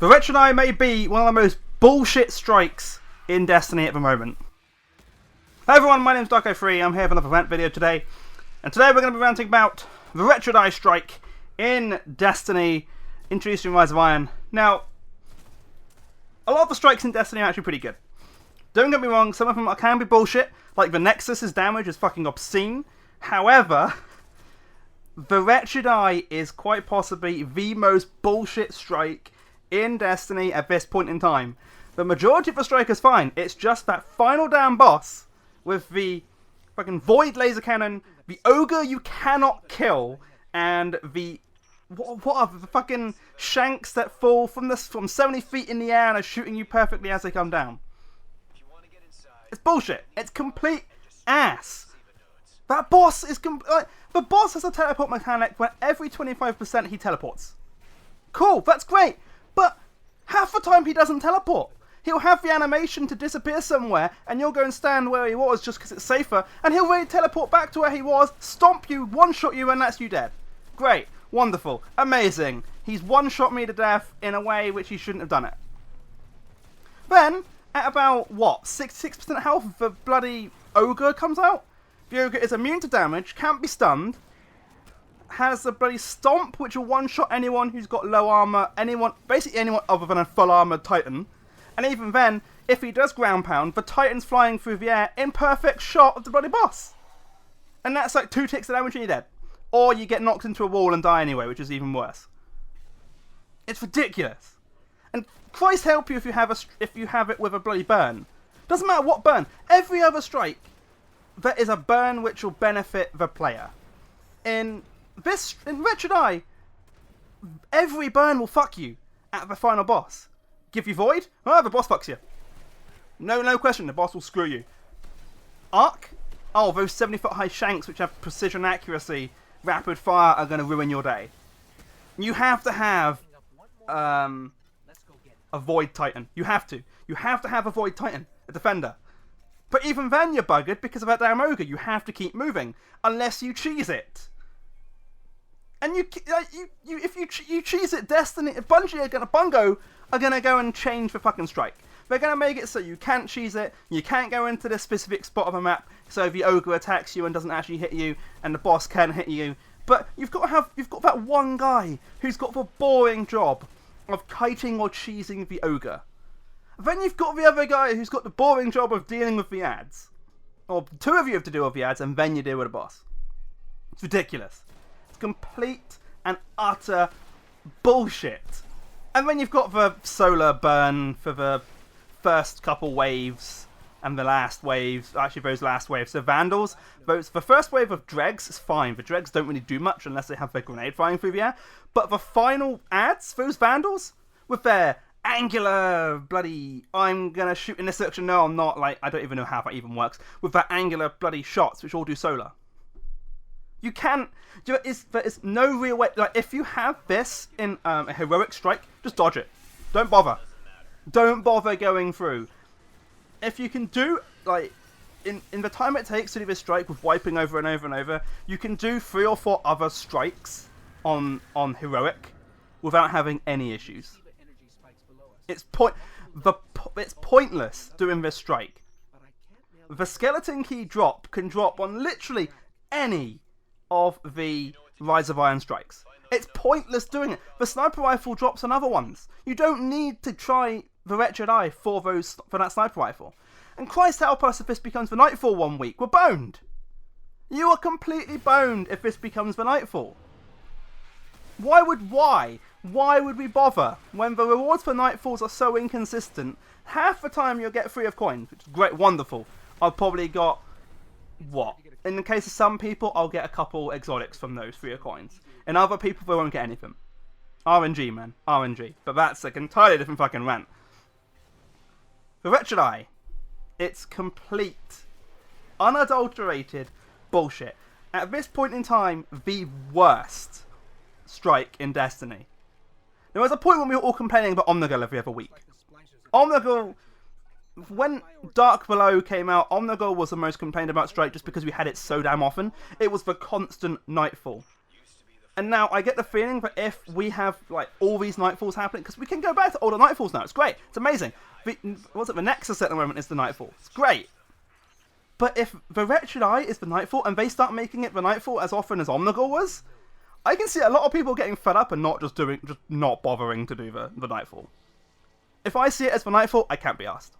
The Wretched Eye may be one of the most bullshit strikes in Destiny at the moment. Hi everyone, my name's Darko3, I'm here for another rant video today. And today we're going to be ranting about the Wretched Eye strike in Destiny, introduced in Rise of Iron. Now, a lot of the strikes in Destiny are actually pretty good. Don't get me wrong, some of them can be bullshit, like the Nexus's damage is fucking obscene. However, the Wretched Eye is quite possibly the most bullshit strike in Destiny at this point in time. The majority of the strike is fine, it's just that final damn boss with the fucking Void Laser Cannon, the Ogre you cannot kill, and the... What are the fucking shanks that fall from 70 feet in the air and are shooting you perfectly as they come down? It's bullshit. It's complete ass. That boss is... the boss has a teleport mechanic where every 25% he teleports. Cool, that's great. But half the time he doesn't teleport. He'll have the animation to disappear somewhere and you'll go and stand where he was just because it's safer. And he'll really teleport back to where he was, stomp you, one-shot you, and that's you dead. Great. Wonderful. Amazing. He's one-shot me to death in a way which he shouldn't have done it. Then, at about, what, 66% health, the bloody Ogre comes out. The Ogre is immune to damage, can't be stunned, has the bloody Stomp, which will one-shot anyone who's got low armor, basically anyone other than a full-armored Titan. And even then, if he does ground pound, the Titan's flying through the air in perfect shot of the bloody boss. And that's like 2 ticks of damage and you're dead. Or you get knocked into a wall and die anyway, which is even worse. It's ridiculous. And Christ help you if you have it with a bloody burn. Doesn't matter what burn. Every other strike, there is a burn which will benefit the player. In Wretched Eye, every burn will fuck you at the final boss. Give you Void? Oh, the boss fucks you. No question, the boss will screw you. Arc? Oh, those 70-foot high shanks which have precision accuracy, rapid fire are going to ruin your day. You have to have a Void Titan. You have to. You have to have a Void Titan, a defender. But even then you're buggered because of that damn Ogre. You have to keep moving unless you cheese it. And if you cheese it, Destiny, Bungo are gonna go and change the fucking strike. They're gonna make it so you can't cheese it, you can't go into this specific spot of a map, so the Ogre attacks you and doesn't actually hit you, and the boss can hit you. But you've got that one guy who's got the boring job of kiting or cheesing the Ogre. Then you've got the other guy who's got the boring job of dealing with the ads. Or 2 of you have to deal with the ads, and then you deal with the boss. It's ridiculous. It's complete and utter bullshit. And then you've got the solar burn for the first couple waves and the last waves. Actually, those last waves. The Vandals. The first wave of Dregs is fine. The Dregs don't really do much unless they have their grenade flying through the air. But the final ads, those Vandals, with their angular bloody, I'm gonna shoot in this direction. No, I'm not. Like, I don't even know how that even works. With that angular bloody shots, which all do solar. You can't. There is no real way. Like, if you have this in a heroic strike, just dodge it. Don't bother. Don't bother going through. If you can do, like, in the time it takes to do this strike with wiping over and over and over, you can do 3 or 4 other strikes on heroic without having any issues. It's pointless doing this strike. The skeleton key drop can drop on literally any of the Rise of Iron strikes. It's pointless doing it. The sniper rifle drops on other ones. You don't need to try the Wretched Eye for that sniper rifle. And Christ help us if this becomes the Nightfall one week. We're boned. You are completely boned if this becomes the Nightfall. Why would we bother when the rewards for Nightfalls are so inconsistent? Half the time you'll get free of coins, which is great, wonderful. I've probably got, what? In the case of some people, I'll get a couple exotics from those free of coins. In other people, they won't get anything. RNG, man. RNG. But that's an entirely different fucking rant. The Wretched Eye. It's complete, unadulterated bullshit. At this point in time, the worst strike in Destiny. There was a point when we were all complaining about Omnigul every other week. Omnigul, when Dark Below came out, Omnigul was the most complained about strike just because we had it so damn often. It was the constant Nightfall. And now I get the feeling that if we have like all these Nightfalls happening, because we can go back to all the Nightfalls now, it's great, it's amazing. The Nexus at the moment is the Nightfall, it's great. But if the Wretched Eye is the Nightfall and they start making it the Nightfall as often as Omnigul was, I can see a lot of people getting fed up and not not bothering to do the Nightfall. If I see it as the Nightfall, I can't be asked.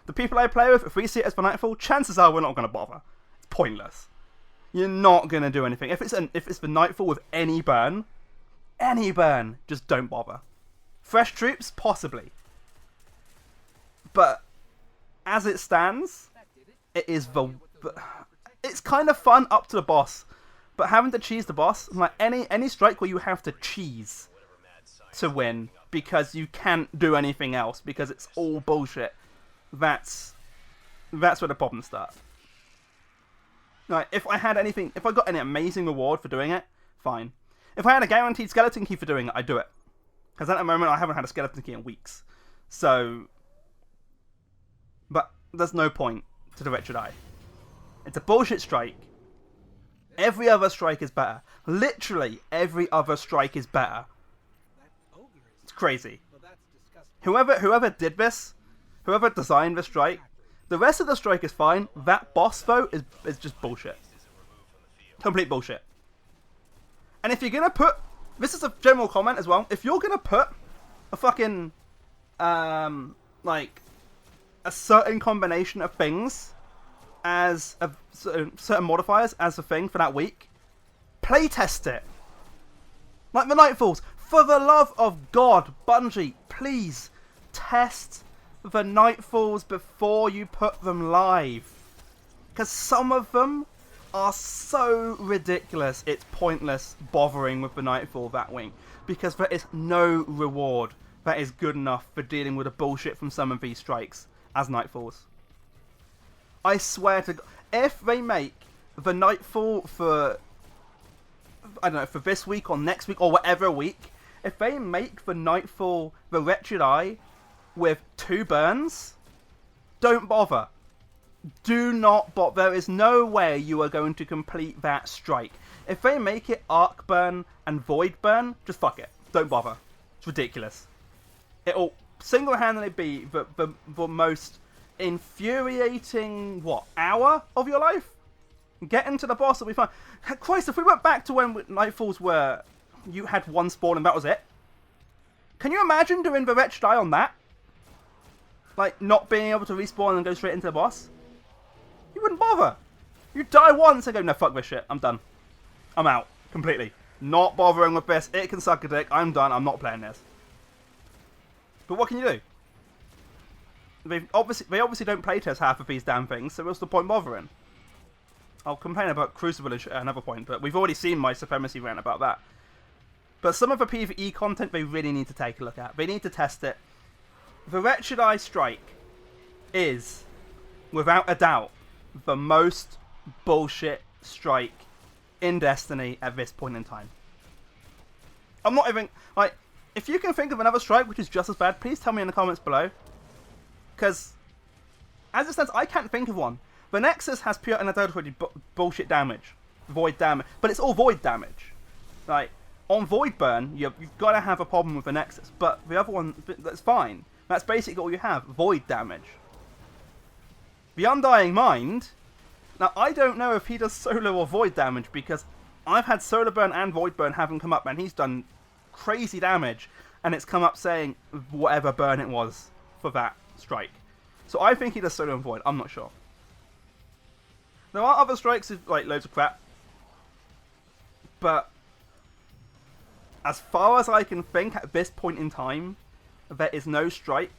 The people I play with, if we see it as the Nightfall, chances are we're not going to bother. It's pointless. You're not going to do anything. If it's the Nightfall with any burn, just don't bother. Fresh troops, possibly. But as it stands, it's kind of fun up to the boss. But having to cheese the boss, like any strike where you have to cheese to win because you can't do anything else because it's all bullshit, that's where the problems start. Like, if I got any amazing reward for doing it, fine. If I had a guaranteed skeleton key for doing it, I'd do it. Because at the moment, I haven't had a skeleton key in weeks. So, but there's no point to the Wretched Eye. It's a bullshit strike. Every other strike is better. Literally, every other strike is better. It's crazy. Whoever did this, whoever designed the strike, the rest of the strike is fine. That boss, though, is just bullshit. Complete bullshit. And if you're going to put... This is a general comment as well. If you're going to put a fucking... like... a certain combination of things as... certain modifiers as a thing for that week, playtest it. Like the Nightfalls. For the love of God, Bungie, please test the Nightfalls before you put them live. Because some of them are so ridiculous, it's pointless bothering with the Nightfall that week. Because there is no reward that is good enough for dealing with the bullshit from some of these strikes as Nightfalls. I swear to God, if they make the Nightfall for, I don't know, for this week or next week or whatever week, if they make the Nightfall the Wretched Eye with 2 burns, don't bother. Do not bother. There is no way you are going to complete that strike. If they make it Arc Burn and Void Burn, just fuck it. Don't bother. It's ridiculous. It'll single-handedly be the most infuriating, hour of your life? Getting to the boss will be fine. Christ, if we went back to when Nightfalls were... you had 1 spawn and that was it. Can you imagine doing the Wretched Eye on that? Like, not being able to respawn and go straight into the boss? You wouldn't bother. You die once and go, no, fuck this shit. I'm done. I'm out. Completely. Not bothering with this. It can suck a dick. I'm done. I'm not playing this. But what can you do? They obviously don't playtest half of these damn things, so what's the point bothering? I'll complain about Crucible at another point, but we've already seen my Supremacy rant about that. But some of the PvE content they really need to take a look at. They need to test it. The Wretched Eye Strike is, without a doubt, the most bullshit strike in Destiny at this point in time. I'm not even... like, if you can think of another strike which is just as bad, please tell me in the comments below. Because, as it stands, I can't think of one. The Nexus has pure and unadulterated bullshit damage. Void damage. But it's all void damage. Like, on Void Burn, you've got to have a problem with the Nexus. But the other one, that's fine. That's basically all you have. Void damage. The Undying Mind... now, I don't know if he does solar or void damage, because I've had solar burn and void burn have him come up, and he's done crazy damage, and it's come up saying whatever burn it was for that strike. So I think he does solar and void. I'm not sure. There are other strikes with like loads of crap, but as far as I can think at this point in time, there is no strike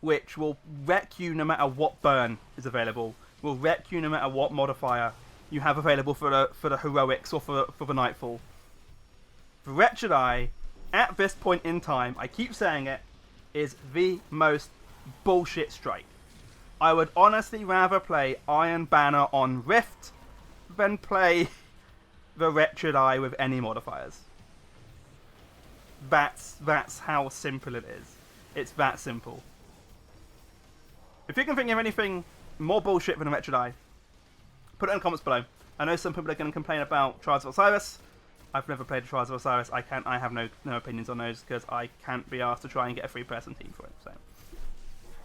which will wreck you no matter what burn is available. Will wreck you no matter what modifier you have available for the heroics or for the Nightfall. The Wretched Eye, at this point in time, I keep saying it, is the most bullshit strike. I would honestly rather play Iron Banner on Rift than play the Wretched Eye with any modifiers. That's how simple it is. It's that simple. If you can think of anything more bullshit than a Wretched Eye, put it in the comments below. I know some people are going to complain about Trials of Osiris. I've never played Trials of Osiris. I have no opinions on those because I can't be asked to try and get a free-person team for it. So,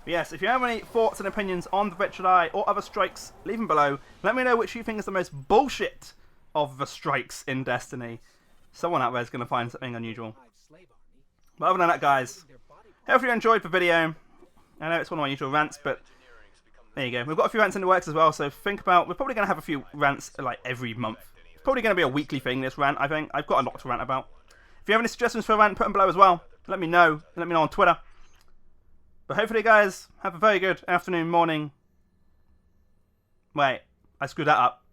but yes, if you have any thoughts and opinions on the Wretched Eye or other strikes, leave them below. Let me know which you think is the most bullshit of the strikes in Destiny. Someone out there is going to find something unusual. But other than that, guys, hopefully you enjoyed the video. I know it's one of my usual rants, but there you go. We've got a few rants in the works as well, so think about... We're probably going to have a few rants like every month. It's probably going to be a weekly thing, this rant, I think. I've got a lot to rant about. If you have any suggestions for a rant, put them below as well. Let me know. Let me know on Twitter. But hopefully, guys, have a very good afternoon, morning. Wait, I screwed that up.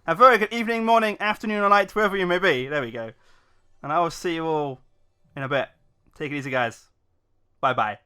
Have a very good evening, morning, afternoon, or night, wherever you may be. There we go. And I will see you all in a bit. Take it easy, guys. Bye-bye.